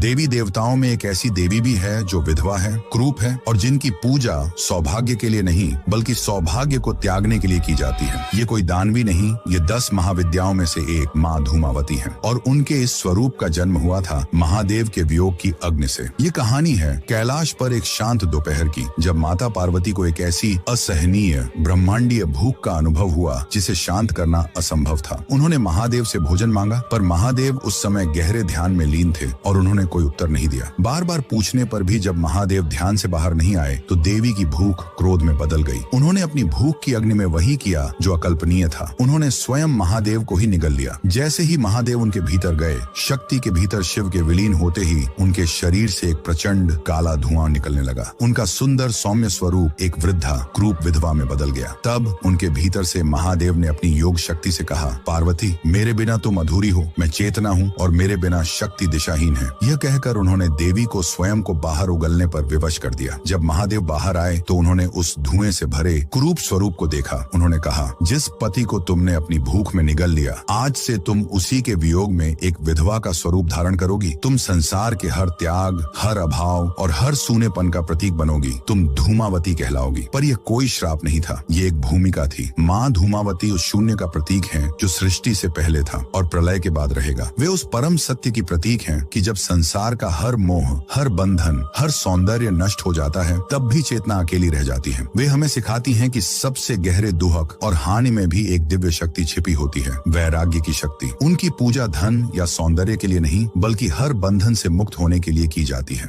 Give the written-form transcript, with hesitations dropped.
देवी देवताओं में एक ऐसी देवी भी है जो विधवा है, क्रूप है और जिनकी पूजा सौभाग्य के लिए नहीं बल्कि सौभाग्य को त्यागने के लिए की जाती है। ये कोई दानवी नहीं, ये 10 महाविद्याओं में से एक माँ धूमावती है और उनके इस स्वरूप का जन्म हुआ था महादेव के वियोग की अग्नि से। ये कहानी है कैलाश पर एक शांत दोपहर की, जब माता पार्वती को एक ऐसी असहनीय ब्रह्मांडीय भूख का अनुभव हुआ जिसे शांत करना असंभव था। उन्होंने महादेव से भोजन मांगा, पर महादेव उस समय गहरे ध्यान में लीन थे और उन्होंने कोई उत्तर नहीं दिया। बार बार पूछने पर भी जब महादेव ध्यान से बाहर नहीं आए तो देवी की भूख क्रोध में बदल गई। उन्होंने अपनी भूख की अग्नि में वही किया जो अकल्पनीय था, उन्होंने स्वयं महादेव को ही निगल लिया। जैसे ही महादेव उनके भीतर गए, शक्ति के भीतर शिव के विलीन होते ही उनके शरीर से एक प्रचंड काला धुआं निकलने लगा। उनका सुंदर सौम्य स्वरूप एक वृद्धा क्रूप विधवा में बदल गया। तब उनके भीतर से महादेव ने अपनी योग शक्ति से कहा, पार्वती, मेरे बिना तुम अधूरी हो, मैं चेतना हूँ और मेरे बिना शक्ति दिशाहीन है। यह कहकर उन्होंने देवी को स्वयं को बाहर उगलने पर विवश कर दिया। जब महादेव बाहर आए तो उन्होंने उस धुएं से भरे कुरूप स्वरूप को देखा। उन्होंने कहा, जिस पति को तुमने अपनी भूख में निगल लिया, आज से तुम उसी के वियोग में एक विधवा का स्वरूप धारण करोगी। तुम संसार के हर त्याग, हर अभाव और हर सूनेपन का प्रतीक बनोगी। तुम धूमावती कहलाओगी। पर यह कोई श्राप नहीं था, ये एक भूमिका थी। माँ धूमावती उस शून्य का प्रतीक है जो सृष्टि से पहले था और प्रलय के बाद रहेगा। वे उस परम सत्य की प्रतीक हैं कि जब संसार का हर मोह, हर बंधन, हर सौंदर्य नष्ट हो जाता है, तब भी चेतना अकेली रह जाती है। वे हमें सिखाती हैं कि सबसे गहरे दुहक और हानि में भी एक दिव्य शक्ति छिपी होती है, वैराग्य की शक्ति। उनकी पूजा धन या सौंदर्य के लिए नहीं बल्कि हर बंधन से मुक्त होने के लिए की जाती है।